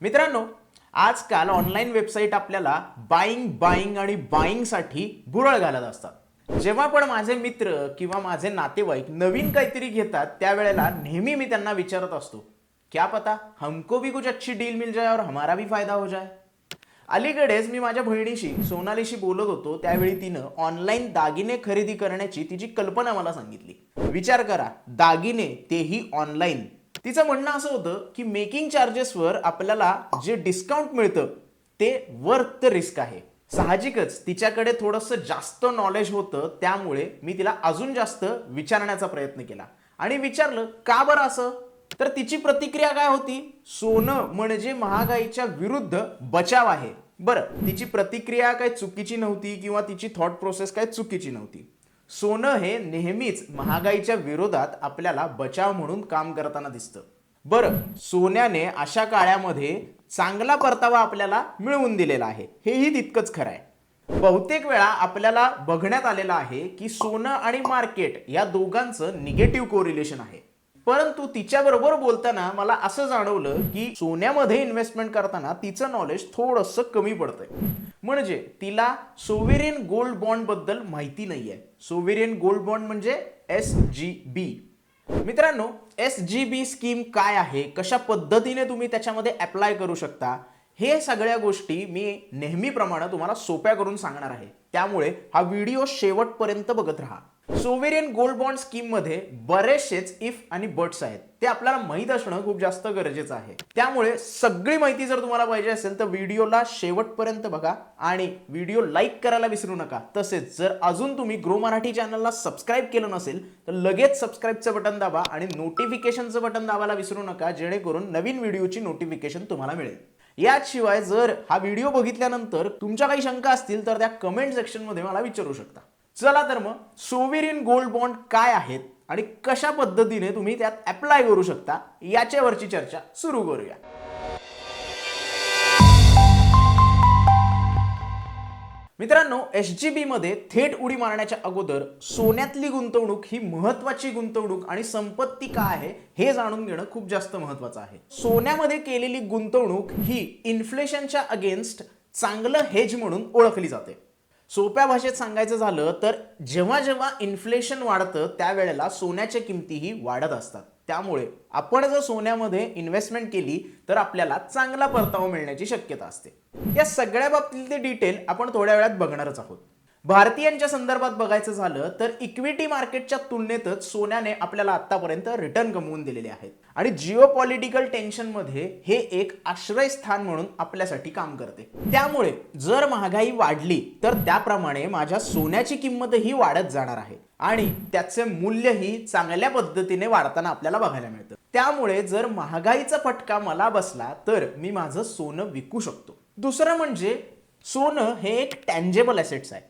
मित्रांनो, आजकाल online website आपल्याला बाईंग आणि बाईंगसाठी बुरळ घालत असतात. जेव्हा पण माझे मित्र किंवा माझे नातेवाईक नवीन काहीतरी घेतात त्यावेळेला नेहमी मी त्यांना विचारत असतो, क्या पता हमको भी कुछ अच्छी डील मिल जाए और हमारा भी फायदा हो जाए. अलीकडेच मी माझ्या बहिणीशी सोनालीशी बोलत होतो त्यावेळी तिनं ऑनलाईन दागिने खरेदी करण्याची तिची कल्पना मला सांगितली. विचार करा, दागिने तेही ऑनलाईन. तिचं म्हणणं असं होतं की मेकिंग चार्जेसवर आपल्याला जे डिस्काउंट मिळतं ते वर्थ द रिस्क आहे. साहजिकच तिच्याकडे थोडंसं जास्त नॉलेज होतं, त्यामुळे मी तिला अजून जास्त विचारण्याचा प्रयत्न केला आणि विचारलं का बरं असं. तर तिची प्रतिक्रिया काय होती, सोनं म्हणजे महागाईच्या विरुद्ध बचाव आहे. बरं, तिची प्रतिक्रिया काय चुकीची नव्हती किंवा तिची थॉट प्रोसेस काय चुकीची नव्हती. सोनं हे नेहमीच महागाईच्या विरोधात आपल्याला बचाव म्हणून काम करताना दिसतं. बरं, सोन्याने अशा काळामध्ये चांगला परतावा आपल्याला मिळवून दिलेला आहे, हेही तितकंच खरं आहे. बहुतेक वेळा आपल्याला बघण्यात आलेलं आहे की सोनं आणि मार्केट या दोघांचं निगेटिव्ह कोरिलेशन आहे. परंतु तिच्याबरोबर बोलताना मला असं जाणवलं की सोन्यामध्ये इन्व्हेस्टमेंट करताना तिचं नॉलेज थोडंसं कमी पडतंय. म्हणजे तिला सोवेरियन गोल्ड बॉन्ड बद्दल माहिती नाहीये. सोवेरियन गोल्ड बॉन्ड म्हणजे SGB. मित्रांनो, SGB स्कीम काय आहे, कशा पद्धतीने तुम्ही त्याच्यामध्ये अप्लाय करू शकता, हे सगळ्या गोष्टी मी नेहमीप्रमाणे तुम्हाला सोप्या करून सांगणार आहे. त्यामुळे हा व्हिडिओ शेवटपर्यंत बघत राहा. सोवेरियन गोल्ड बॉन्ड स्कीम मध्ये बरेचसेच इफ आणि बट्स आहेत, ते आपल्याला माहित असणं खूप जास्त गरजेचं आहे. त्यामुळे सगळी माहिती जर तुम्हाला पाहिजे असेल तर व्हिडिओला शेवटपर्यंत बघा आणि व्हिडिओ लाईक करायला विसरू नका. तसेच जर अजून तुम्ही ग्रो मराठी चॅनलला सबस्क्राईब केलं नसेल तर लगेच सबस्क्राईबचं बटन दाबा आणि नोटिफिकेशनचं बटन दाबायला विसरू नका, जेणेकरून नवीन व्हिडिओची नोटिफिकेशन तुम्हाला मिळेल. याशिवाय जर हा व्हिडिओ बघितल्यानंतर तुमच्या काही शंका असतील तर त्या कमेंट सेक्शन मध्ये मला विचारू शकता. चला तर मग सोवेरियन गोल्ड बॉन्ड काय आहेत आणि कशा पद्धतीने तुम्ही त्यात अप्लाय करू शकता याच्यावरची चर्चा सुरू करूया. मित्रांनो, SGB मध्ये थेट उडी मारण्याच्या अगोदर सोन्यातली गुंतवणूक ही महत्वाची गुंतवणूक आणि संपत्ती काय आहे हे जाणून घेणं खूप जास्त महत्वाचं आहे. सोन्यामध्ये केलेली गुंतवणूक ही इन्फ्लेशनच्या अगेन्स्ट चांगलं हेज म्हणून ओळखली जाते. सोप्या भाषेत सांगायचं झालं तर जेव्हा जेव्हा इन्फ्लेशन वाढतं त्यावेळेला सोन्याच्या किमतीही वाढत असतात. त्यामुळे आपण जर सोन्यामध्ये इन्व्हेस्टमेंट केली तर आपल्याला चांगला परतावा मिळण्याची शक्यता असते. या सगळ्या बाबतीतले डिटेल आपण थोड्या वेळात बघणारच आहोत. भारतीयांच्या संदर्भात बघायचं झालं तर इक्विटी मार्केटच्या तुलनेतच सोन्याने आपल्याला आतापर्यंत रिटर्न कमवून दिलेले आहेत आणि जिओपॉलिटिकल टेन्शनमध्ये हे एक आश्रयस्थान म्हणून आपल्यासाठी काम करते. त्यामुळे जर महागाई वाढली तर त्याप्रमाणे माझ्या सोन्याची किंमतही वाढत जाणार आहे आणि त्याचे मूल्यही चांगल्या पद्धतीने वाढताना आपल्याला बघायला मिळतं. त्यामुळे जर महागाईचा फटका मला बसला तर मी माझं सोनं विकू शकतो. दुसरं म्हणजे सोनं हे एक टँजेबल ॲसेट्स आहे,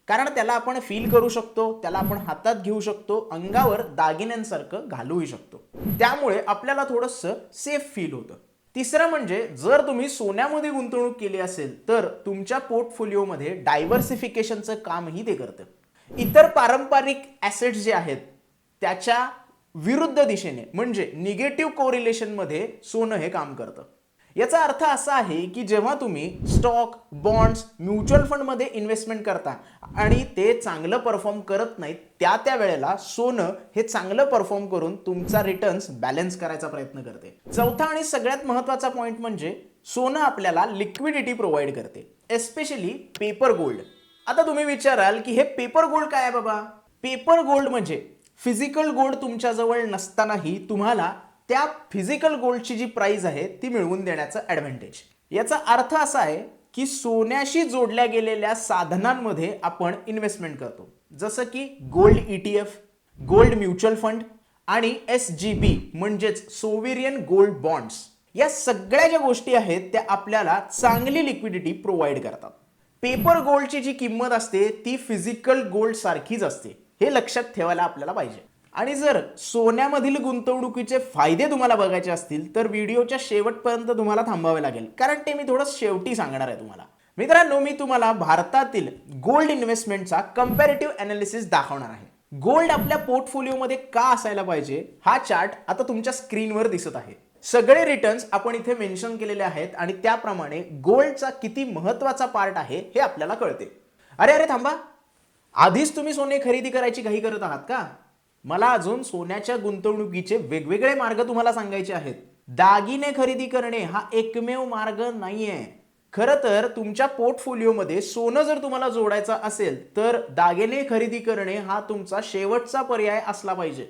कारण त्याला आपण फील करू शकतो, त्याला आपण हातात घेऊ शकतो, अंगावर दागिन्यांसारखं घालूही शकतो. त्यामुळे आपल्याला थोडंसं सेफ फील होतं. तिसरं म्हणजे जर तुम्ही सोन्यामध्ये गुंतवणूक केली असेल तर तुमच्या पोर्टफोलिओमध्ये डायव्हर्सिफिकेशनचं कामही ते करतं. इतर पारंपरिक ॲसेट्स जे आहेत त्याच्या विरुद्ध दिशेने म्हणजे निगेटिव्ह कोरिलेशनमध्ये सोनं हे काम करतं. याचा अर्थ असा आहे की जेव्हा तुम्ही स्टॉक, बॉन्ड्स, म्युच्युअल फंडमध्ये इन्व्हेस्टमेंट करता आणि ते चांगलं परफॉर्म करत नाहीत त्या वेळेला सोनं हे चांगलं परफॉर्म करून तुमचा रिटर्न्स बॅलन्स करायचा प्रयत्न करते. चौथा आणि सगळ्यात महत्त्वाचा पॉईंट म्हणजे सोनं आपल्याला लिक्विडिटी प्रोव्हाइड करते, एस्पेशली पेपर गोल्ड. आता तुम्ही विचाराल की हे पेपर गोल्ड काय आहे बाबा? पेपर गोल्ड म्हणजे फिजिकल गोल्ड तुमच्याजवळ नसतानाही तुम्हाला त्या फिजिकल गोल्डची जी प्राइस आहे ती मिळवून देण्याचं ॲडव्हान्टेज. याचा अर्थ असा आहे की सोन्याशी जोडल्या गेलेल्या साधनांमध्ये आपण इन्व्हेस्टमेंट करतो, जसं की gold ETF, gold mutual fund आणि SGB म्हणजेच सोवेरियन गोल्ड बॉन्ड्स. या सगळ्या ज्या गोष्टी आहेत त्या आपल्याला चांगली लिक्विडिटी प्रोव्हाइड करतात. पेपर गोल्डची जी किंमत असते ती फिजिकल गोल्ड सारखीच असते, हे लक्षात ठेवायला आपल्याला पाहिजे. आणि जर सोन्यामधील गुंतवणुकीचे फायदे तुम्हाला बघायचे असतील तर व्हिडिओच्या शेवटपर्यंत तुम्हाला थांबावे लागेल, कारण ते मी थोडं शेवटी सांगणार आहे तुम्हाला. मित्रांनो, मी तुम्हाला भारतातील गोल्ड इन्व्हेस्टमेंटचा कंपॅरेटिव्ह अनालिसिस दाखवणार आहे. गोल्ड आपल्या पोर्टफोलिओमध्ये का असायला पाहिजे हा चार्ट आता तुमच्या स्क्रीनवर दिसत आहे. सगळे रिटर्न्स आपण इथे मेन्शन केलेले आहेत आणि त्याप्रमाणे गोल्डचा किती महत्त्वाचा पार्ट आहे हे आपल्याला कळते. अरे अरे थांबा, आधीच तुम्ही सोने खरेदी करायची घाई करत आहात का? मला अजून सोन्याच्या गुंतवणुकीचे वेगवेगळे मार्ग तुम्हाला सांगायचे आहेत. दागिने खरेदी करणे हा एकमेव मार्ग नाहीये. खरं तर तुमच्या पोर्टफोलिओमध्ये सोनं जर तुम्हाला जोडायचं असेल तर दागिने खरेदी करणे हा तुमचा शेवटचा पर्याय असला पाहिजे.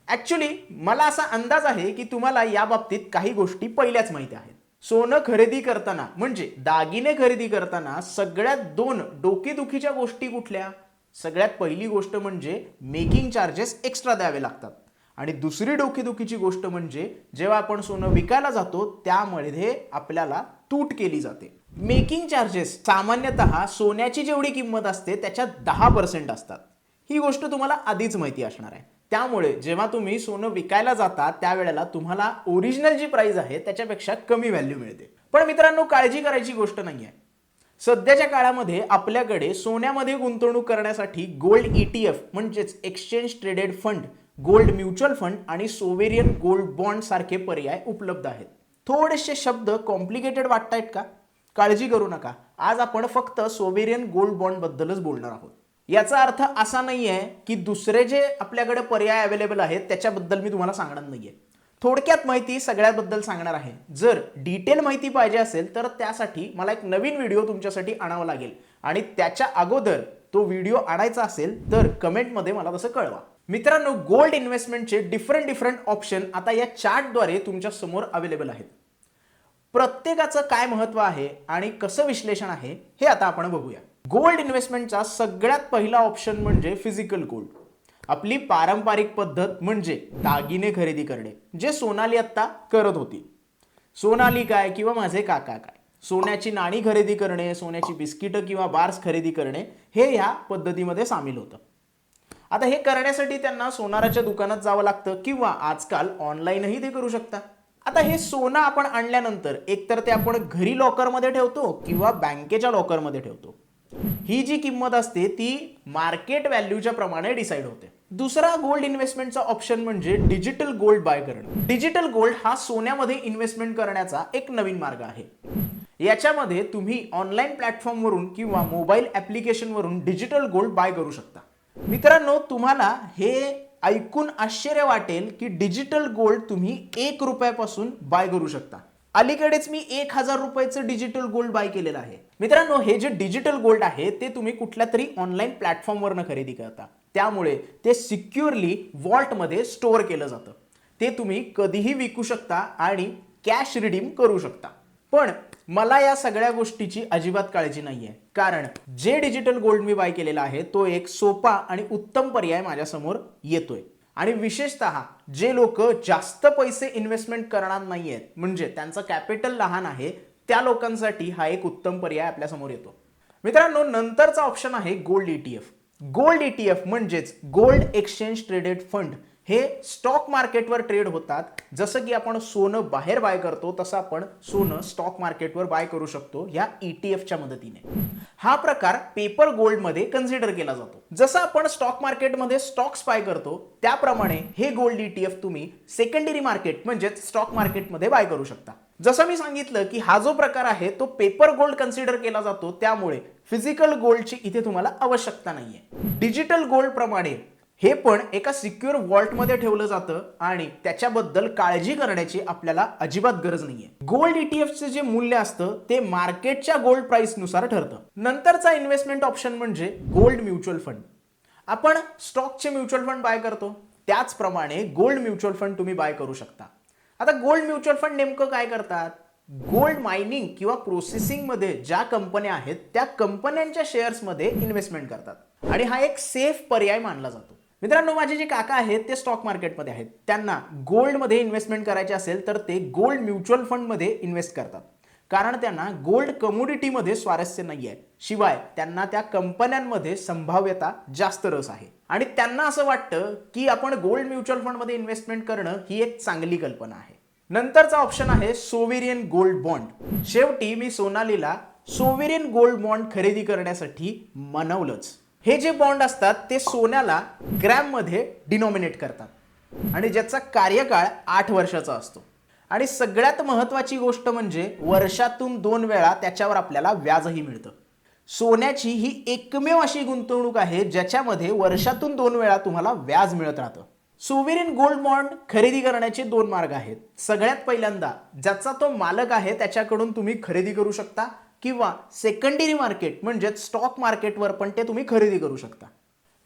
ऍक्च्युली मला असा अंदाज आहे की तुम्हाला या बाबतीत काही गोष्टी पहिल्याच माहिती आहेत. सोनं खरेदी करताना म्हणजे दागिने खरेदी करताना सगळ्यात दोन डोकेदुखीच्या गोष्टी कुठल्या? सगळ्यात पहिली गोष्ट म्हणजे मेकिंग चार्जेस एक्स्ट्रा द्यावे लागतात आणि दुसरी डोकेदुखीची गोष्ट म्हणजे जेव्हा आपण सोनं विकायला जातो त्यामध्ये आपल्याला तूट केली जाते. मेकिंग चार्जेस सामान्यतः सोन्याची जेवढी किंमत असते त्याच्या 10% असतात. ही गोष्ट तुम्हाला आधीच माहिती असणार आहे. त्यामुळे जेव्हा तुम्ही सोनं विकायला जाता त्यावेळेला तुम्हाला ओरिजिनल जी प्राइस आहे त्याच्यापेक्षा कमी व्हॅल्यू मिळते. पण मित्रांनो, काळजी करायची गोष्ट नाही आहे. सध्याच्या काळामध्ये आपल्याकडे सोन्यामध्ये गुंतवणूक करण्यासाठी गोल्ड ETF म्हणजेच exchange traded fund, gold mutual fund आणि सोवेरियन गोल्ड बॉन्ड सारखे पर्याय उपलब्ध आहेत. थोडेसे शब्द कॉम्प्लिकेटेड वाटतायत का? काळजी करू नका. आज आपण फक्त सोवेरियन गोल्ड बॉन्ड बद्दलच बोलणार आहोत. याचा अर्थ असा नाहीये की दुसरे जे आपल्याकडे पर्याय अवेलेबल आहेत त्याच्याबद्दल मी तुम्हाला सांगणार नाहीये. थोडक्यात माहिती सगळ्याबद्दल सांगणार आहे. जर डिटेल माहिती पाहिजे असेल तर त्यासाठी मला एक नवीन व्हिडिओ तुमच्यासाठी आणावा लागेल आणि त्याच्या अगोदर तो व्हिडिओ आणायचा असेल तर कमेंटमध्ये मला तसं कळवा. मित्रांनो, गोल्ड इन्व्हेस्टमेंटचे डिफरंट ऑप्शन आता या चार्टद्वारे तुमच्या समोर अवेलेबल आहेत. प्रत्येकाचं काय महत्त्व आहे आणि कसं विश्लेषण आहे हे आता आपण बघूया. गोल्ड इन्व्हेस्टमेंटचा सगळ्यात पहिला ऑप्शन म्हणजे फिजिकल गोल्ड. आपली पारंपरिक पद्धत म्हणजे दागिने खरेदी करणे, जे सोनाली आत्ता करत होती. सोनाली काय किंवा माझे काका काय, सोन्याची नाणी खरेदी करणे, सोन्याची बिस्किटं किंवा बार्स खरेदी करणे हे या पद्धतीमध्ये सामील होतं. आता हे करण्यासाठी त्यांना सोनाराच्या दुकानात जावं लागतं किंवा आजकाल ऑनलाईनही ते करू शकता. आता हे सोनं आपण आणल्यानंतर एकतर ते आपण घरी लॉकरमध्ये ठेवतो किंवा बँकेच्या लॉकरमध्ये ठेवतो. ही जी किंमत असते ती मार्केट व्हॅल्यूच्या प्रमाणे डिसाईड होते. दुसरा गोल्ड इन्व्हेस्टमेंटचा ऑप्शन म्हणजे डिजिटल गोल्ड बाय करणं. डिजिटल गोल्ड हा सोन्यामध्ये इन्व्हेस्टमेंट करण्याचा एक नवीन मार्ग आहे. याच्यामध्ये तुम्ही ऑनलाईन प्लॅटफॉर्मवरून किंवा मोबाईल ऍप्लिकेशनवरून डिजिटल गोल्ड बाय करू शकता. मित्रांनो, तुम्हाला हे ऐकून आश्चर्य वाटेल की डिजिटल गोल्ड तुम्ही 1 रुपयापासून बाय करू शकता. अलीकडेच मी 1000 रुपयाचं डिजिटल गोल्ड बाय केलेलं आहे. मित्रांनो, हे जे डिजिटल गोल्ड आहे ते तुम्ही कुठल्या तरी ऑनलाईन प्लॅटफॉर्मवरनं खरेदी करता. त्यामुळे ते सिक्युअरली वॉल्टमध्ये स्टोअर केलं जातं. ते तुम्ही कधीही विकू शकता आणि कॅश रिडीम करू शकता. पण मला या सगळ्या गोष्टीची अजिबात काळजी नाहीये, कारण जे डिजिटल गोल्ड मी बाय केलेला आहे तो एक सोपा आणि उत्तम पर्याय माझ्यासमोर येतोय. आणि विशेषतः जे लोक जास्त पैसे इन्व्हेस्टमेंट करणार नाहीयेत, म्हणजे त्यांचं कॅपिटल लहान आहे, त्या लोकांसाठी हा एक उत्तम पर्याय आपल्यासमोर येतो. मित्रांनो, नंतरचा ऑप्शन आहे गोल्ड ETF. गोल्ड ETF म्हणजेच गोल्ड एक्सचेंज ट्रेडेड फंड. हे स्टॉक मार्केटवर ट्रेड होतात. जसं की आपण सोनं बाहेर बाय करतो तसं आपण सोनं स्टॉक मार्केटवर बाय करू शकतो या ETFच्या मदतीने. हा प्रकार पेपर गोल्डमध्ये कन्सिडर केला जातो. जसं आपण स्टॉक मार्केटमध्ये स्टॉक्स बाय करतो त्याप्रमाणे हे गोल्ड ETF तुम्ही सेकंडरी मार्केट म्हणजेच स्टॉक मार्केटमध्ये बाय करू शकता. जसं मी सांगितलं की हा जो प्रकार आहे तो पेपर गोल्ड कन्सिडर केला जातो, त्यामुळे फिजिकल गोल्डची इथे तुम्हाला आवश्यकता नाहीये. डिजिटल गोल्ड प्रमाणे हे पण एका सिक्युअर वॉल्टमध्ये ठेवलं जातं आणि त्याच्याबद्दल काळजी करण्याची आपल्याला अजिबात गरज नाहीये. गोल्ड ETFचे जे मूल्य असतं ते मार्केटच्या गोल्ड प्राइसनुसार ठरतं. नंतरचा इन्व्हेस्टमेंट ऑप्शन म्हणजे गोल्ड म्युच्युअल फंड. आपण स्टॉकचे म्युच्युअल फंड बाय करतो त्याचप्रमाणे गोल्ड म्युच्युअल फंड तुम्ही बाय करू शकता. आता गोल्ड म्युच्युअल फंड नेमकं काय करतात? गोल्ड मायनिंग किंवा प्रोसेसिंग मध्ये ज्या कंपन्या आहेत त्या कंपन्यांच्या शेअर्समध्ये इन्व्हेस्टमेंट करतात आणि हा एक सेफ पर्याय मानला जातो. मित्रांनो, माझे जे काका आहेत ते स्टॉक मार्केटमध्ये आहेत. त्यांना गोल्डमध्ये इन्व्हेस्टमेंट करायचे असेल तर ते गोल्ड म्युच्युअल फंडमध्ये इन्व्हेस्ट करतात, कारण त्यांना गोल्ड कमोडिटीमध्ये स्वारस्य नाही आहे. शिवाय त्यांना त्या कंपन्यांमध्ये संभाव्यता जास्त रस आहे आणि त्यांना असं वाटतं की आपण गोल्ड म्युच्युअल फंडमध्ये इन्व्हेस्टमेंट करणं ही एक चांगली कल्पना आहे. नंतरचा ऑप्शन आहे सोवेरियन गोल्ड बॉन्ड. शेवटी मी सोनालीला सोवेरियन गोल्ड बॉन्ड खरेदी करण्यासाठी मनवलंच. हे जे बॉन्ड असतात ते सोन्याला ग्रॅममध्ये डिनॉमिनेट करतात आणि ज्याचा कार्यकाळ 8 वर्षाचा असतो. आणि सगळ्यात महत्त्वाची गोष्ट म्हणजे वर्षातून 2 वेळा त्याच्यावर आपल्याला व्याजही मिळतं. सोन्याची ही एकमेव अशी गुंतवणूक आहे ज्याच्यामध्ये वर्षातून 2 वेळा तुम्हाला व्याज मिळत राहतं. सोव्हरेन गोल्ड बॉन्ड खरेदी करण्याचे 2 मार्ग आहेत. सगळ्यात पहिल्यांदा ज्याचा तो मालक आहे त्याच्याकडून तुम्ही खरेदी करू शकता किंवा सेकंडरी मार्केट म्हणजे स्टॉक मार्केटवर पण ते तुम्ही खरेदी करू शकता.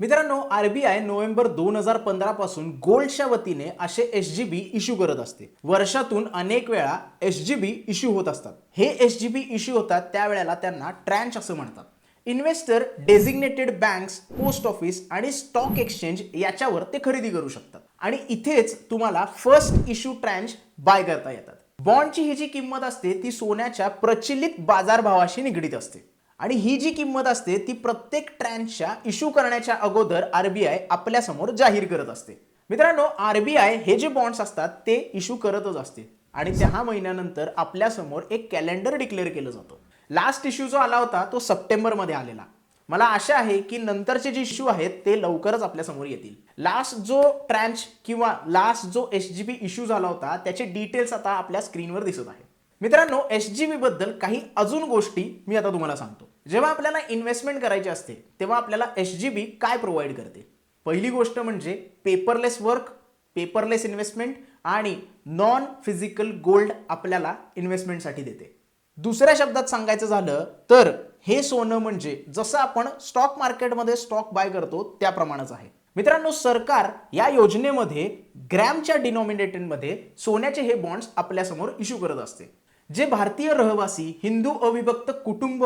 मित्रांनो, आरबीआय नोव्हेंबर 2015 पासून गोल्डच्या वतीने असे एसजीबी इश्यू करत असते. वर्षातून अनेक वेळा एसजीबी इश्यू होत असतात. हे एसजीबी इश्यू होतात त्यावेळेला त्यांना ट्रॅन्च असं म्हणतात. Investor, designated banks, post office आणि स्टॉक एक्सचेंज याच्यावर ते खरेदी करू शकतात आणि इथेच तुम्हाला फर्स्ट इश्यू ट्रॅन्च बाय करता येतात. बॉन्डची ही जी किंमत असते ती सोन्याच्या प्रचलित बाजारभावाशी निगडीत असते आणि ही जी किंमत असते ती प्रत्येक ट्रॅन्चच्या इश्यू करण्याच्या अगोदर आरबीआय आपल्या समोर जाहीर करत असते. मित्रांनो, आरबीआय हे जे बॉन्ड्स असतात ते इश्यू करतच असते आणि 6 महिन्यानंतर आपल्या समोर एक कॅलेंडर डिक्लेअर केलं जातं. लास्ट इश्यू जो आला होता तो सप्टेंबरमध्ये आलेला. मला आशा आहे की नंतरचे जे इश्यू आहेत ते लवकरच आपल्या समोर येतील. लास्ट जो ट्रॅन्च किंवा लास्ट जो एसजीबी इश्यू झाला होता त्याचे डिटेल्स आता आपल्या स्क्रीनवर दिसत आहे. मित्रांनो, एसजीबी बद्दल काही अजून गोष्टी मी आता तुम्हाला सांगतो. जेव्हा आपल्याला इन्व्हेस्टमेंट करायची असते तेव्हा आपल्याला एसजीबी काय प्रोव्हाइड करते? पहिली गोष्ट म्हणजे पेपरलेस वर्क, पेपरलेस इन्व्हेस्टमेंट आणि नॉन फिजिकल गोल्ड आपल्याला इन्व्हेस्टमेंटसाठी देते. दुसऱ्या शब्दात सांगायचं झालं तर हे सोनं म्हणजे जसं आपण स्टॉक मार्केटमध्ये स्टॉक बाय करतो त्याप्रमाणेच आहे. मित्रांनो, सरकार या योजनेमध्ये ग्रॅमच्या डिनॉमिनेटरमध्ये सोन्याचे हे बॉन्ड्स आपल्यासमोर इश्यू करत असते. जे भारतीय रहिवासी, हिंदू अविभक्त कुटुंब,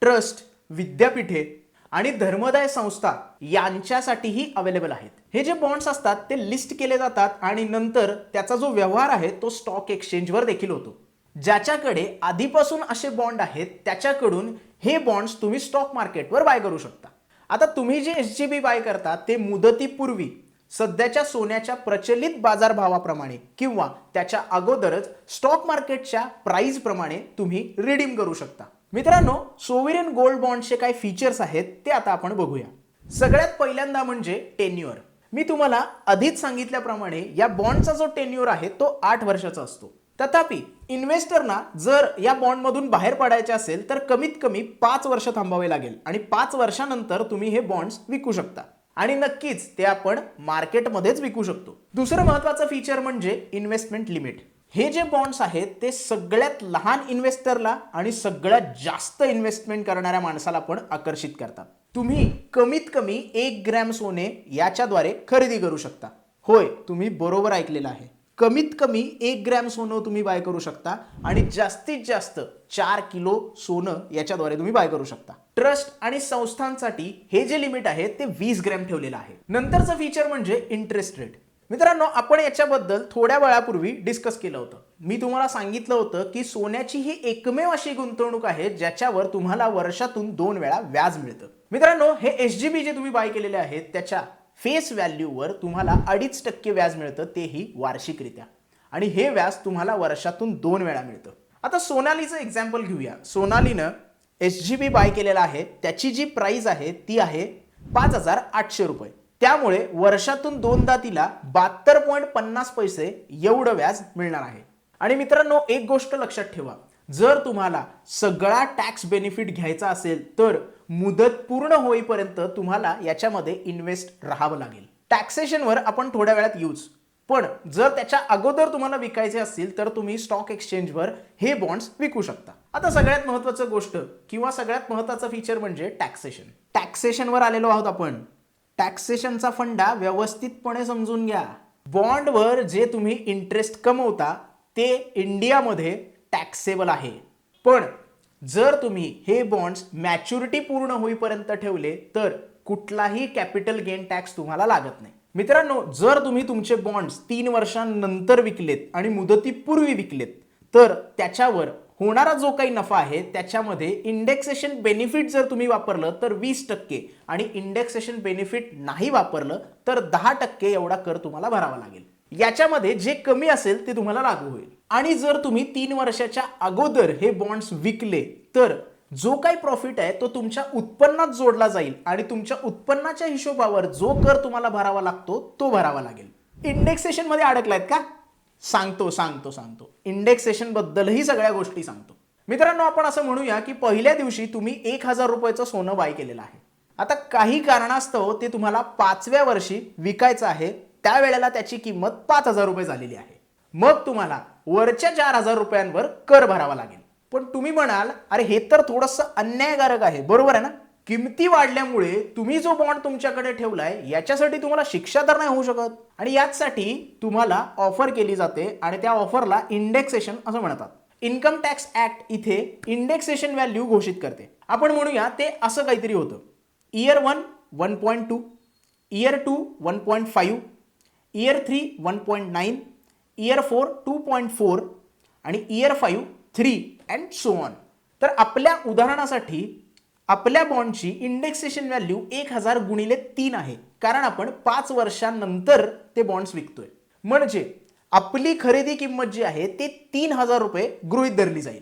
ट्रस्ट, विद्यापीठे आणि धर्मदाय संस्था यांच्यासाठीही अवेलेबल आहेत. हे जे बॉन्ड्स असतात ते लिस्ट केले जातात आणि नंतर त्याचा जो व्यवहार आहे तो स्टॉक एक्सचेंजवर देखील होतो. ज्याच्याकडे आधीपासून असे बॉन्ड आहेत त्याच्याकडून हे बॉन्ड्स तुम्ही स्टॉक मार्केटवर बाय करू शकता. आता तुम्ही जे एसजीबी बाय करता ते मुदतीपूर्वी सध्याच्या सोन्याच्या प्रचलित बाजारभावाप्रमाणे किंवा त्याच्या अगोदरच स्टॉक मार्केटच्या प्राइस प्रमाणे तुम्ही रिडीम करू शकता. मित्रांनो, सोव्हरेन गोल्ड बॉन्डचे काय फीचर्स आहेत ते आता आपण बघूया. सगळ्यात पहिल्यांदा म्हणजे टेन्युअर. मी तुम्हाला आधीच सांगितल्याप्रमाणे या बॉन्डचा जो टेन्युअर आहे तो 8 वर्षाचा असतो. तथापि इन्व्हेस्टरना जर या बॉन्डमधून बाहेर पडायचे असेल तर कमीत कमी 5 वर्ष थांबावे लागेल आणि 5 वर्षानंतर तुम्ही हे बॉन्ड्स विकू शकता आणि नक्कीच ते आपण मार्केटमध्येच विकू शकतो. दुसरं महत्त्वाचं फीचर म्हणजे इन्व्हेस्टमेंट लिमिट. हे जे बॉन्ड्स आहेत ते सगळ्यात लहान इन्व्हेस्टरला आणि सगळ्यात जास्त इन्व्हेस्टमेंट करणाऱ्या माणसाला पण आकर्षित करतात. तुम्ही कमीत कमी 1 ग्रॅम सोने याच्याद्वारे खरेदी करू शकता. होय, तुम्ही बरोबर ऐकलेलं आहे. कमीत कमी 1 ग्रॅम सोनं तुम्ही बाय करू शकता आणि जास्तीत जास्त 4 किलो सोनं याच्याद्वारे तुम्ही बाय करू शकता. ट्रस्ट आणि संस्थांसाठी हे जे लिमिट आहे ते 20 ग्रॅम ठेवलेलं आहे. नंतरचं फीचर म्हणजे इंटरेस्ट रेट. मित्रांनो, आपण याच्याबद्दल थोड्या वेळापूर्वी डिस्कस केलं होतं. मी तुम्हाला सांगितलं होतं की सोन्याची ही एकमेव अशी गुंतवणूक आहे ज्याच्यावर तुम्हाला वर्षातून 2 वेळा व्याज मिळतं. मित्रांनो, हे एसजीबी जे तुम्ही बाय केलेले आहेत त्याच्या फेस व्हॅल्यूवर तुम्हाला 2.5% व्याज मिळतं, तेही वार्षिकरित्या, आणि हे व्याज तुम्हाला वर्षातून 2 वेळा मिळतं. आता सोनालीचं एक्झाम्पल घेऊया. सोनालीनं एसजीबी बाय केलेला आहे, त्याची जी प्राइस आहे ती आहे 5,800 रुपये. त्यामुळे वर्षातून 2दा तिला 72.50 पैसे एवढं व्याज मिळणार आहे. आणि मित्रांनो, एक गोष्ट लक्षात ठेवा, जर तुम्हाला सगळा टॅक्स बेनिफिट घ्यायचा असेल तर मुदत पूर्ण होईपर्यंत तुम्हाला याच्यामध्ये इन्व्हेस्ट राहावं लागेल. टॅक्सेशनवर आपण थोड्या वेळात येऊच, पण जर त्याच्या अगोदर तुम्हाला विकायचे असतील तर तुम्ही स्टॉक एक्सचेंजवर हे बॉन्ड्स विकू शकता. आता सगळ्यात महत्त्वाचं गोष्ट किंवा सगळ्यात महत्त्वाचं फीचर म्हणजे टॅक्सेशन. टॅक्सेशनवर आलेलो आहोत आपण. टॅक्सेशनचा फंडा व्यवस्थितपणे समजून घ्या. बॉन्डवर जे तुम्ही इंटरेस्ट कमवता ते इंडियामध्ये टॅक्सेबल आहे, पण जर तुम्ही हे बॉन्ड्स मॅच्युरिटी पूर्ण होईपर्यंत ठेवले तर कुठलाही कॅपिटल गेन टॅक्स तुम्हाला लागत नाही. मित्रांनो, जर तुम्ही तुमचे बॉन्ड्स 3 वर्षांनंतर विकलेत आणि मुदतीपूर्वी विकलेत तर त्याच्यावर होणारा जो काही नफा आहे त्याच्यामध्ये इंडेक्सेशन बेनिफिट जर तुम्ही वापरलं तर 20% आणि इंडेक्सेशन बेनिफिट नाही वापरलं तर 10% एवढा कर तुम्हाला भरावा लागेल. याच्यामध्ये जे कमी असेल ते तुम्हाला लागू होईल. आणि जर तुम्ही 3 वर्षाच्या अगोदर हे बॉन्ड्स विकले तर जो काही प्रॉफिट आहे तो तुमच्या उत्पन्नात जोडला जाईल आणि तुमच्या उत्पन्नाच्या हिशोबावर जो कर तुम्हाला भरावा लागतो तो भरावा लागेल. इंडेक्सेशन मध्ये अडकलायत का? सांगतो इंडेक्सेशन बद्दलही सगळ्या गोष्टी सांगतो. मित्रांनो, आपण असं म्हणूया की पहिल्या दिवशी तुम्ही 1,000 रुपयाचं सोनं बाय केलेलं आहे. आता काही कारणास्तव ते तुम्हाला 5व्या वर्षी विकायचं आहे. त्यावेळेला त्याची किंमत 5,000 रुपये झालेली आहे. मग तुम्हाला वरच्या 4,000 रुपयांवर कर भरावा लागेल. पण तुम्ही म्हणाल, अरे हे तर थोडंसं अन्यायकारक आहे, बरोबर आहे ना? किमती वाढल्यामुळे तुम्ही जो बॉन्ड तुमच्याकडे ठेवलाय याच्यासाठी तुम्हाला शिक्षा तर नाही होऊ शकत. आणि यासाठी तुम्हाला ऑफर केली जाते आणि त्या ऑफरला इंडेक्सेशन असं म्हणतात. इन्कम टॅक्स ऍक्ट इथे इंडेक्सेशन व्हॅल्यू घोषित करते. आपण म्हणूया ते असं काहीतरी होतं. इयर 1 1.2, इयर 2 1.5, इयर 3 1.9, इयर 4 2.4 आणि इयर 5 3 अँड सो ऑन. तर आपल्या उदाहरणासाठी आपल्या बॉन्डची इंडेक्सेशन व्हॅल्यू 1,000 गुणिले 3 आहे, कारण आपण 5 वर्षांनंतर ते बॉन्ड्स विकतोय. म्हणजे आपली खरेदी किंमत जी आहे ते 3,000 रुपये गृहीत धरली जाईल.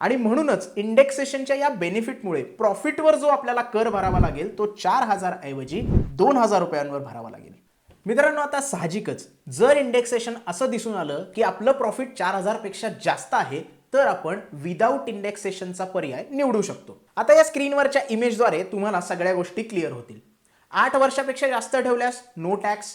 आणि म्हणूनच इंडेक्सेशनच्या या बेनिफिटमुळे प्रॉफिटवर जो आपल्याला कर भरावा लागेल तो 4,000 ऐवजी 2,000 रुपयांवर भरावा लागेल. मित्रांनो, आता साहजिकच जर इंडेक्सेशन असं दिसून आलं की आपलं प्रॉफिट 4,000 पेक्षा जास्त आहे तर आपण विदाउट इंडेक्सेशनचा पर्याय निवडू शकतो. आता या स्क्रीनवरच्या इमेजद्वारे तुम्हाला सगळ्या गोष्टी क्लिअर होतील. 8 वर्षापेक्षा जास्त ठेवल्यास नो टॅक्स.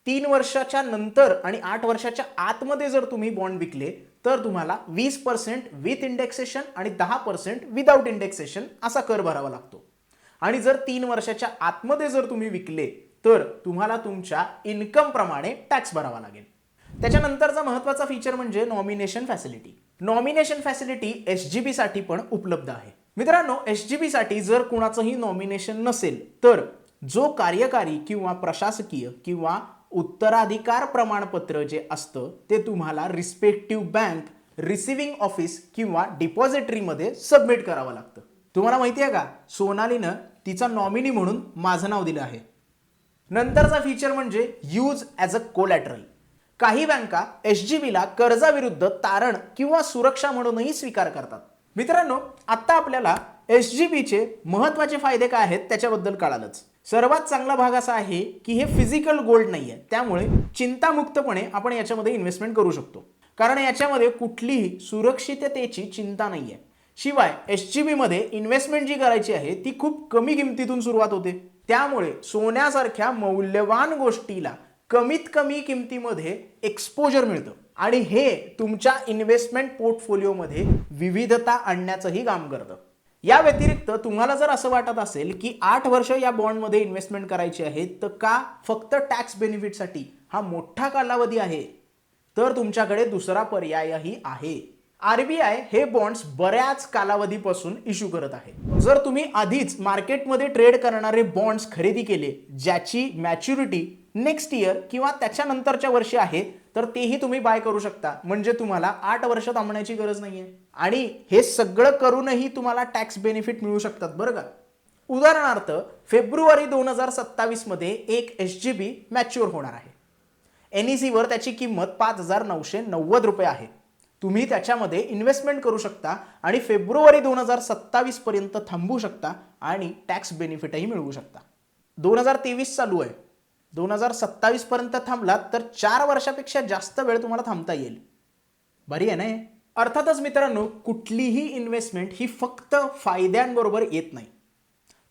3 वर्षाच्या नंतर आणि 8 वर्षाच्या आतमध्ये जर तुम्ही बॉन्ड विकले तर तुम्हाला 20% विथ इंडेक्सेशन आणि 10% विदाउट इंडेक्सेशन असा कर भरावा लागतो. आणि जर 3 वर्षाच्या आतमध्ये जर तुम्ही विकले तर तुम्हाला तुमच्या इन्कम प्रमाणे टॅक्स भरावा लागेल. त्याच्यानंतरचा महत्त्वाचा फीचर म्हणजे nomination facility. Nomination facility SGB साठी पण उपलब्ध आहे. मित्रांनो, एसजीबी साठी जर कुणाचंही नॉमिनेशन नसेल तर जो कार्यकारी किंवा प्रशासकीय किंवा उत्तराधिकार प्रमाणपत्र जे असतं ते तुम्हाला रिस्पेक्टिव्ह बँक, रिसिव्हिंग ऑफिस किंवा डिपॉझिटरीमध्ये सबमिट करावं लागतं. तुम्हाला माहिती आहे का, सोनालीनं तिचा नॉमिनी म्हणून माझं नाव दिलं आहे. नंतरचा फीचर म्हणजे यूज ॲज अ कोलॅटरल. काही बँका एसजीबीला कर्जाविरुद्ध तारण किंवा सुरक्षा म्हणूनही स्वीकार करतात. मित्रांनो, आता आपल्याला एसजीबीचे महत्त्वाचे फायदे काय आहेत त्याच्याबद्दल कळालंच. सर्वात चांगला भाग असा आहे की हे फिजिकल गोल्ड नाही आहे, त्यामुळे चिंतामुक्तपणे आपण याच्यामध्ये इन्व्हेस्टमेंट करू शकतो, कारण याच्यामध्ये कुठलीही सुरक्षिततेची चिंता नाही आहे. शिवाय एसजीबीमध्ये इन्व्हेस्टमेंट जी करायची आहे ती खूप कमी किमतीतून सुरुवात होते. त्यामुळे सोन्यासारख्या मौल्यवान गोष्टीला कमीत कमी किमतीमध्ये एक्सपोजर मिळतं आणि हे तुमच्या इन्व्हेस्टमेंट पोर्टफोलिओमध्ये विविधता आणण्याचंही काम करतं. या व्यतिरिक्त तुम्हाला जर असं वाटत असेल की 8 वर्ष या बॉन्डमध्ये इन्व्हेस्टमेंट करायची आहे तर का फक्त टॅक्स बेनिफिटसाठी हा मोठा कालावधी आहे, तर तुमच्याकडे दुसरा पर्यायही आहे. आरबीआय हे बॉन्ड्स बऱ्याच कालावधीपासून इश्यू करत आहे. जर तुम्ही आधीच मार्केटमध्ये ट्रेड करणारे बॉन्ड्स खरेदी केले ज्याची मॅच्युरिटी नेक्स्ट इयर किंवा त्याच्यानंतरच्या वर्षी आहे तर तेही तुम्ही बाय करू शकता. म्हणजे तुम्हाला 8 वर्ष थांबण्याची गरज नाहीये आणि हे सगळं करूनही तुम्हाला टॅक्स बेनिफिट मिळू शकतात बरं का. उदाहरणार्थ, फेब्रुवारी 2027 मध्ये एक एसजीबी मॅच्युअर होणार आहे. एनईसीवर त्याची किंमत 5,990 रुपये आहे. तुम्ही त्याच्यामध्ये इन्व्हेस्टमेंट करू शकता आणि फेब्रुवारी 2027 पर्यंत थांबू शकता आणि टॅक्स बेनिफिटही मिळवू शकता. 2023 चालू आहे, 2027 पर्यंत थांबलात तर 4 वर्षापेक्षा जास्त वेळ तुम्हाला थांबता येईल. बरी आहे ना. अर्थातच मित्रांनो, कुठलीही इन्व्हेस्टमेंट ही फक्त फायद्यांबरोबर येत नाही,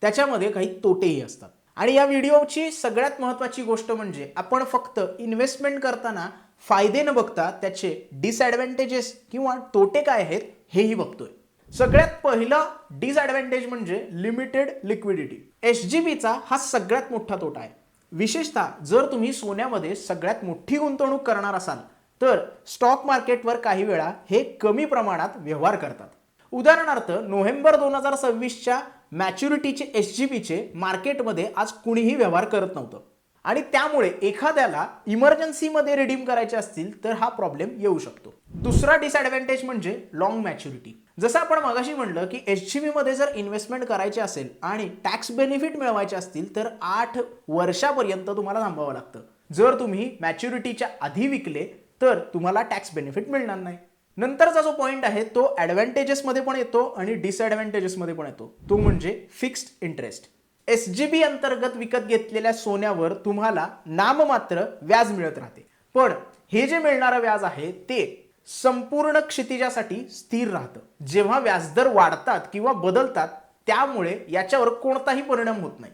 त्याच्यामध्ये काही तोटेही असतात. आणि या व्हिडिओची सगळ्यात महत्त्वाची गोष्ट म्हणजे आपण फक्त इन्व्हेस्टमेंट करताना फायदे न बघता त्याचे डिसएडव्हान्टेजेस किंवा तोटे काय आहेत हेही बघतोय. सगळ्यात पहिला डिसएडव्हान्टेज म्हणजे लिमिटेड लिक्विडिटी. एसजीबीचा हा सगळ्यात मोठा तोटा आहे. विशेषतः जर तुम्ही सोन्यामध्ये सगळ्यात मोठी गुंतवणूक करणार असाल तर स्टॉक मार्केटवर काही वेळा हे कमी प्रमाणात व्यवहार करतात. उदाहरणार्थ, नोव्हेंबर 2026च्या मॅच्युरिटीचे एसजीबीचे मार्केटमध्ये आज कुणीही व्यवहार करत नव्हतं आणि त्यामुळे एखाद्याला इमर्जन्सीमध्ये रिडीम करायचे असतील तर हा प्रॉब्लेम येऊ शकतो. दुसरा डिसएडव्हान्टेज म्हणजे लॉंग मॅच्युरिटी. जसं आपण मगाशी म्हणलं की एसजीबीमध्ये जर इन्व्हेस्टमेंट करायची असेल आणि टॅक्स बेनिफिट मिळवायचे असतील तर 8 वर्षापर्यंत तुम्हाला थांबावं लागतं. जर तुम्ही मॅच्युरिटीच्या आधी विकले तर तुम्हाला टॅक्स बेनिफिट मिळणार नाही. नंतरचा जो पॉइंट आहे तो ॲडव्हान्टेजेसमध्ये पण येतो आणि डिसएडव्हान्टेजेसमध्ये पण येतो, तो म्हणजे फिक्स्ड इंटरेस्ट. एसजीबी अंतर्गत विकत घेतलेल्या सोन्यावर तुम्हाला नाममात्र व्याज मिळत राहते, पण हे जे मिळणारं व्याज आहे ते संपूर्ण क्षितिजासाठी स्थिर राहतं. जेव्हा व्याजदर वाढतात किंवा बदलतात त्यामुळे याच्यावर कोणताही परिणाम होत नाही.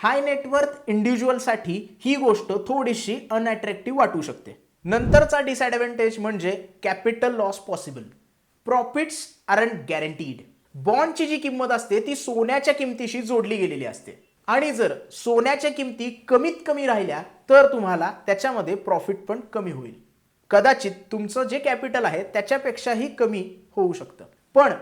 हाय नेटवर्थ इंडिव्हिज्युअलसाठी ही गोष्ट थोडीशी अनअट्रॅक्टिव्ह वाटू शकते. नंतरचा डिसएडव्हान्टेज म्हणजे capital loss possible. Profits aren't guaranteed. बॉन्डची जी किंमत असते ती सोन्याच्या किमतीशी जोडली गेलेली असते आणि जर सोन्याच्या किमती कमीत कमी राहिल्या तर तुम्हाला त्याच्यामध्ये प्रॉफिट पण कमी होईल. कदाचित तुमचं जे कॅपिटल आहे त्याच्यापेक्षाही कमी होऊ शकतं. पण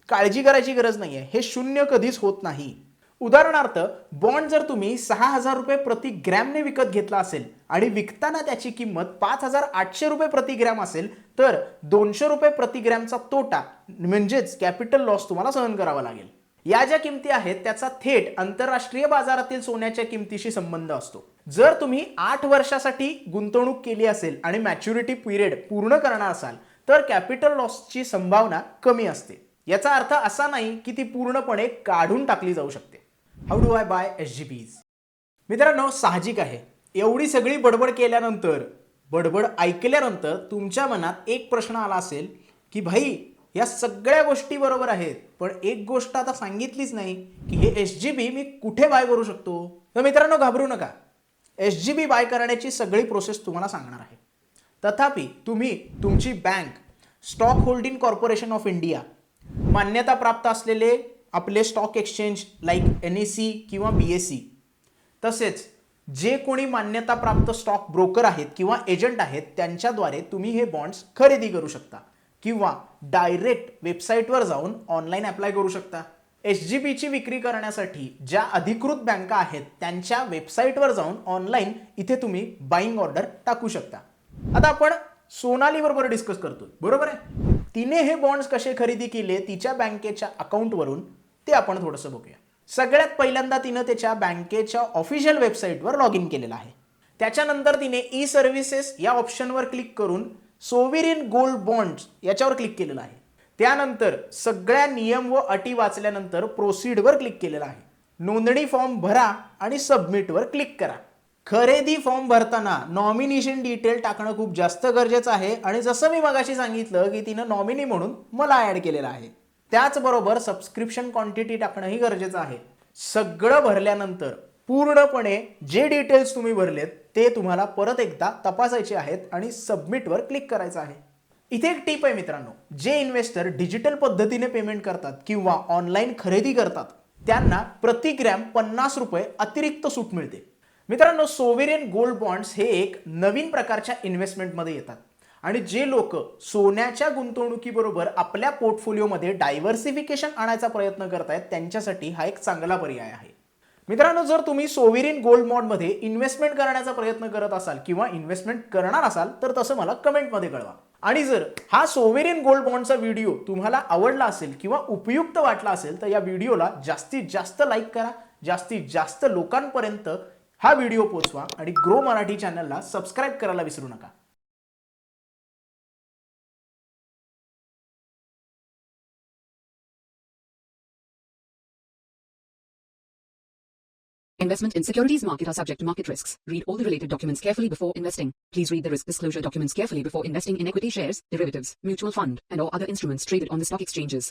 काळजी करायची गरज नाहीये, हे शून्य कधीच होत नाही. उदाहरणार्थ बॉन्ड जर तुम्ही 6,000 रुपये प्रति ग्रॅमने विकत घेतला असेल आणि विकताना त्याची किंमत 5,800 रुपये प्रति ग्रॅम असेल तर 200 रुपये प्रति ग्रॅमचा तोटा म्हणजेच कॅपिटल लॉस तुम्हाला सहन करावा लागेल. या ज्या किमती आहेत त्याचा थेट आंतरराष्ट्रीय बाजारातील सोन्याच्या किमतीशी संबंध असतो. जर तुम्ही 8 वर्षासाठी गुंतवणूक केली असेल आणि मॅच्युरिटी पिरियड पूर्ण करणार असाल तर कॅपिटल लॉसची संभावना कमी असते. याचा अर्थ असा नाही की ती पूर्णपणे काढून टाकली जाऊ शकते. How do I buy SGBs? मित्रांनो, साहजिक आहे एवढी सगळी बडबड केल्यानंतर, बडबड ऐकल्यानंतर तुमच्या मनात एक प्रश्न आला असेल की भाई या सगळ्या गोष्टी बरोबर आहेत पण एक गोष्ट आता सांगितलीच नाही की हे SGB मी कुठे बाय करू शकतो. तर मित्रांनो घाबरू नका, SGB बाय करण्याची सगळी प्रोसेस तुम्हाला सांगणार आहे. तथापि तुम्ही तुमची bank, stock holding corporation of India, मान्यता प्राप्त असलेले आपले स्टॉक एक्सचेंज लाईक NSE किंवा BSE, तसेच जे कोणी मान्यता प्राप्त स्टॉक ब्रोकर आहेत किंवा एजंट आहेत त्यांच्याद्वारे तुम्ही हे बॉन्ड्स खरेदी करू शकता किंवा डायरेक्ट वेबसाईटवर जाऊन ऑनलाईन अप्लाय करू शकता. SGBची विक्री करण्यासाठी ज्या अधिकृत बँका आहेत त्यांच्या वेबसाईटवर जाऊन ऑनलाईन इथे तुम्ही बाईंग ऑर्डर टाकू शकता. आता आपण सोनाली बरोबर डिस्कस करतोय, बरोबर आहे. तिने हे बॉन्ड्स कसे खरेदी केले तिच्या बँकेच्या अकाउंटवरून ते आपण थोडंसं बघूया. सगळ्यात पहिल्यांदा तिनं त्याच्या बँकेच्या ऑफिशियल वेबसाईटवर लॉग इन केलेलं आहे. त्याच्यानंतर तिने ई सर्व्हिसेस या ऑप्शनवर क्लिक करून सोव्हरिन गोल्ड बॉन्ड्स याच्यावर क्लिक केलेलं आहे. त्यानंतर सगळ्या नियम व अटी वाचल्यानंतर प्रोसीडवर क्लिक केलेलं आहे. नोंदणी फॉर्म भरा आणि सबमिटवर क्लिक करा. खरेदी फॉर्म भरताना नॉमिनेशन डिटेल टाकणं खूप जास्त गरजेचं आहे आणि जसं मी मगाशी सांगितलं की तिनं नॉमिनी म्हणून मला ऍड केलेलं आहे. त्याचबरोबर सबस्क्रिप्शन क्वांटिटी टाकणंही गरजेचं आहे. सगळं भरल्यानंतर पूर्णपणे जे डिटेल्स तुम्ही भरलेत ते तुम्हाला परत एकदा तपासायचे आहेत आणि सबमिटवर क्लिक करायचं आहे. इथे एक टिप आहे मित्रांनो, जे इन्व्हेस्टर डिजिटल पद्धतीने पेमेंट करतात किंवा ऑनलाईन खरेदी करतात त्यांना प्रति ग्रॅम 50 रुपये अतिरिक्त सूट मिळते. मित्रांनो, सोव्हरिन गोल्ड बॉन्ड्स हे एक नवीन प्रकारच्या इन्व्हेस्टमेंटमध्ये येतात आणि जे लोक सोन्याच्या गुंतवणुकीबरोबर आपल्या पोर्टफोलिओमध्ये डायव्हर्सिफिकेशन आणायचा प्रयत्न करतायत त्यांच्यासाठी हा एक चांगला पर्याय आहे. मित्रांनो, जर तुम्ही सोव्हरिन गोल्ड बॉन्डमध्ये इन्व्हेस्टमेंट करण्याचा प्रयत्न करत असाल किंवा इन्व्हेस्टमेंट करणार असाल तर तसं मला कमेंटमध्ये कळवा. आणि जर हा सोव्हरिन गोल्ड बॉन्डचा व्हिडिओ तुम्हाला आवडला असेल किंवा उपयुक्त वाटला असेल तर या व्हिडिओला जास्तीत जास्त लाईक करा, जास्तीत जास्त लोकांपर्यंत हा व्हिडिओ पोहोचवा आणि ग्रो मराठी चॅनलला सबस्क्राईब करायला विसरू नका. Investment in securities market are subject to market risks. Read all the related documents carefully before investing. Please read the risk disclosure documents carefully before investing in equity shares, derivatives, mutual fund, and or other instruments traded on the stock exchanges.